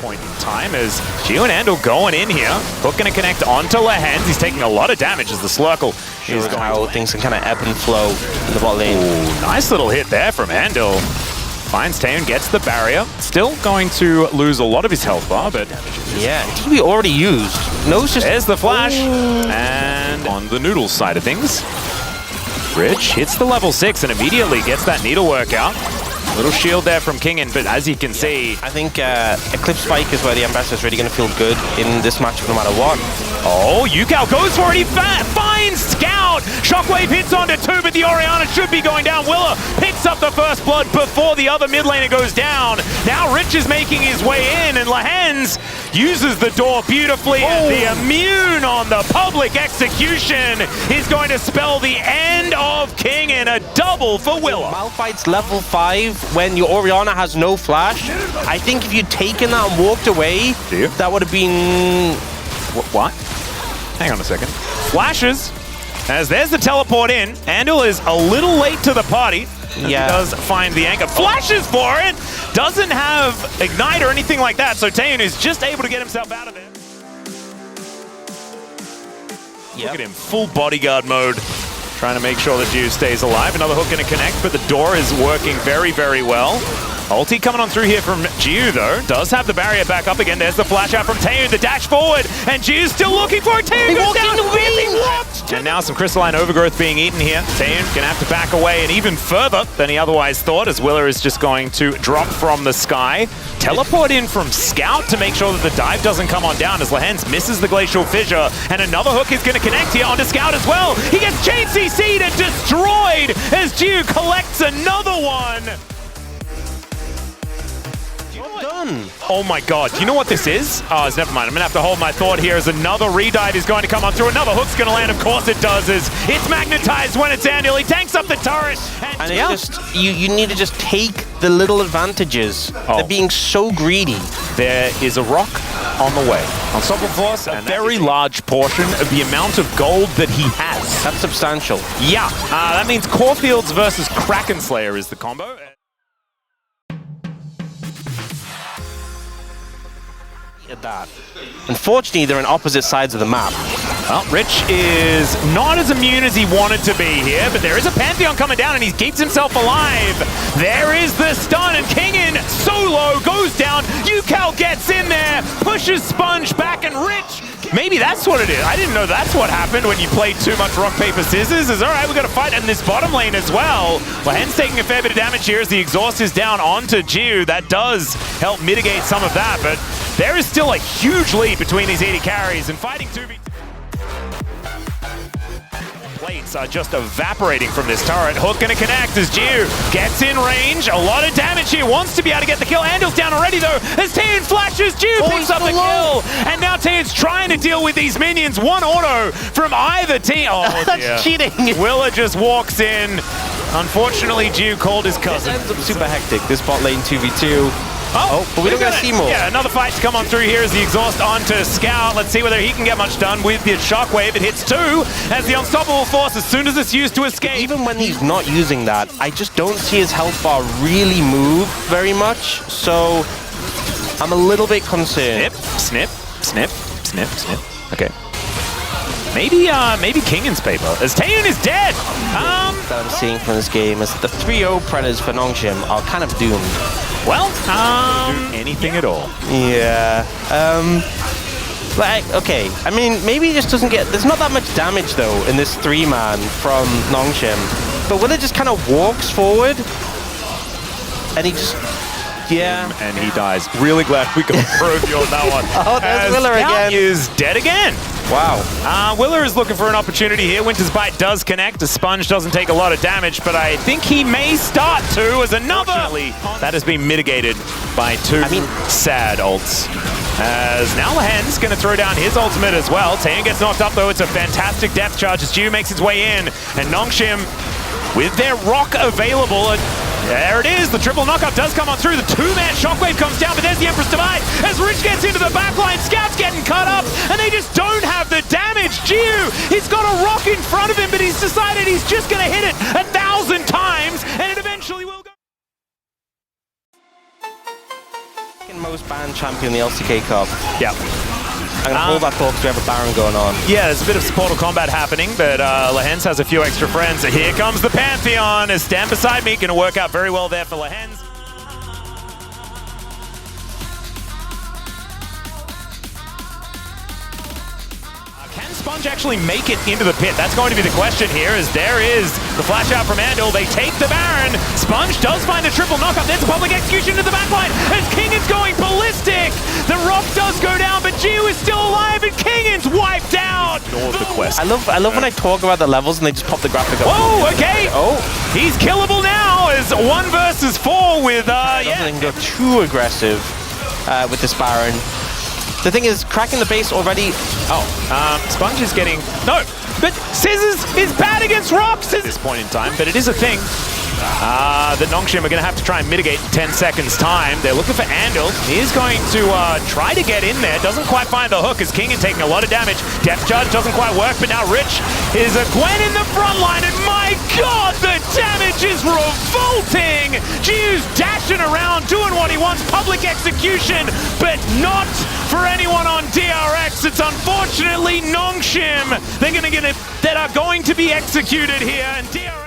point in time as Gio and Andal going in here. Hook going to connect onto Lehens. He's taking a lot of damage as the Slurkle is going. How things can kind of ebb and flow in the bot lane. Ooh, nice little hit there from Andal. Finds Taeyeon, gets the barrier. Still going to lose a lot of his health bar, but yeah, TB already used. Nose just... There's the flash. Ooh. And on the Noodles side of things, Rich hits the level 6 and immediately gets that needlework out. Little shield there from Kingen, but as you can see... I think Eclipse Spike is where the Ambassador is really going to feel good in this match no matter what. Oh, Yukao goes for it, he finds Scout! Shockwave hits onto 2, but the Orianna should be going down. Willer picks up the first blood before the other mid laner goes down. Now Rich is making his way in, and Lehens uses the door beautifully, and the immune on the public execution is going to spell the end of King and a double for Willer. Malphite's level 5 when your Orianna has no flash. I think if you'd taken that and walked away, that would have been... What? Hang on a second. Flashes, as there's the teleport in. Andal is a little late to the party. Yeah. He does find the anchor. Flashes for it! Doesn't have Ignite or anything like that, so Taeyeon is just able to get himself out of there. Look at him, full bodyguard mode. Trying to make sure that Jiu stays alive. Another hook going to connect, but the door is working very, very well. Ulti coming on through here from Jiu, though. Does have the barrier back up again. There's the flash out from Taeyeon, the dash forward, and Jiu's still looking for it. Taeyeon goes down. And now some crystalline overgrowth being eaten here. Taeyeon gonna have to back away and even further than he otherwise thought, as Willer is just going to drop from the sky. Teleport in from Scout to make sure that the dive doesn't come on down as Lehens misses the glacial fissure, and another hook is gonna connect here onto Scout as well. He gets chain CC'd and destroyed as Jiu collects another one. Done. Oh my god, you know what this is? Oh, never mind. I'm gonna have to hold my thought here as another redive is going to come on through. Another hook's gonna land, of course it does, as it's magnetized when it's Andal. He tanks up the turret. And you need to just take the little advantages. They're being so greedy. There is a rock on the way. Unstoppable Force, a very large portion of the amount of gold that he has. That's substantial. Yeah, that means Caulfields versus Kraken Slayer is the combo. That. Unfortunately, they're on opposite sides of the map. Well, Rich is not as immune as he wanted to be here, but there is a Pantheon coming down and he keeps himself alive. There is the stun, and Kingen solo goes down. Yukao gets in there, pushes Sponge back, and Rich... Maybe that's what it is. I didn't know that's what happened when you played too much rock, paper, scissors. Is all right, we got to fight in this bottom lane as well. Lehens taking a fair bit of damage here as the exhaust is down onto Jiu. That does help mitigate some of that, but there is still a huge lead between these 80 carries, and fighting 2v2. Plates are just evaporating from this turret. Hook gonna connect as Jiu gets in range. A lot of damage here. Wants to be able to get the kill. Andal's down already though. As Taeyeon flashes, Jiu picks up the kill. And now Taeyeon's trying to deal with these minions. One auto from either team. Oh, that's cheating. Willer just walks in. Unfortunately, Jiu called his cousin. This ends up super hectic. This bot lane 2v2. Oh, but we don't get to see more. Yeah, another fight to come on through here as the exhaust onto Scout. Let's see whether he can get much done with the shockwave. It hits 2 as the Unstoppable Force, as soon as it's used to escape. Even when he's not using that, I just don't see his health bar really move very much. So I'm a little bit concerned. Snip, snip, snip, snip, snip. Okay. Maybe Kingen's paper, as Taeyeon is dead. That I'm seeing from this game is the 3-0 Predators for Nongshim are kind of doomed. Well, anything at all. Yeah. Like, okay. I mean, maybe he just doesn't get... There's not that much damage, though, in this 3-man from Nongshim. But Willer just kind of walks forward, and he just... Yeah. And he dies. Really glad we got Provio on that one. Oh, there's Willer again. Scout is dead again. Wow. Willer is looking for an opportunity here. Winter's Bite does connect. The Sponge doesn't take a lot of damage, but I think he may start to, as another... That has been mitigated by 2 sad ults. As now Lehens going to throw down his ultimate as well. Taeyeon gets knocked up, though. It's a fantastic depth charge as Jiu makes his way in. And Nongshim, with their rock available... There it is, the triple knockup does come on through, the 2-man shockwave comes down, but there's the Empress Divide as Rich gets into the backline, Scout's getting cut up, and they just don't have the damage. Jiu, he's got a rock in front of him, but he's decided he's just gonna hit it 1,000 times, and it eventually will go. Second most banned champion in the LCK Cup. Yeah. I'm gonna hold that thought because we have a Baron going on. Yeah, there's a bit of Portal combat happening, but legendz has a few extra friends. Here comes the Pantheon. Stand beside me. Gonna work out very well there for legendz. Can Sponge actually make it into the pit? That's going to be the question here, as there is the flash out from Andal. They take the Baron. Sponge does find the triple knockup. There's a public execution to the backline as Kingan's going ballistic. The rock does go down, but Gio is still alive and Kingan's wiped out. The quest. I love when I talk about the levels and they just pop the graphic up. Oh, okay. Oh, he's killable now as 1 versus 4 with I don't think go too aggressive with this Baron. The thing is, cracking the base already. Oh, Sponge is getting no, but Scissors is bad against rocks at this point in time. But it is a thing. The Nongshim are going to have to try and mitigate in 10 seconds time. They're looking for Andal. He's going to try to get in there. Doesn't quite find the hook as Kingan taking a lot of damage. Depth charge doesn't quite work, but now Rich is a Gwen in the front line. And my God, the damage is revolting. Giu's dashing around, doing what he wants. Public execution, but not for anyone on DRX. It's unfortunately Nongshim. They're going to get it that are going to be executed here. And DRX.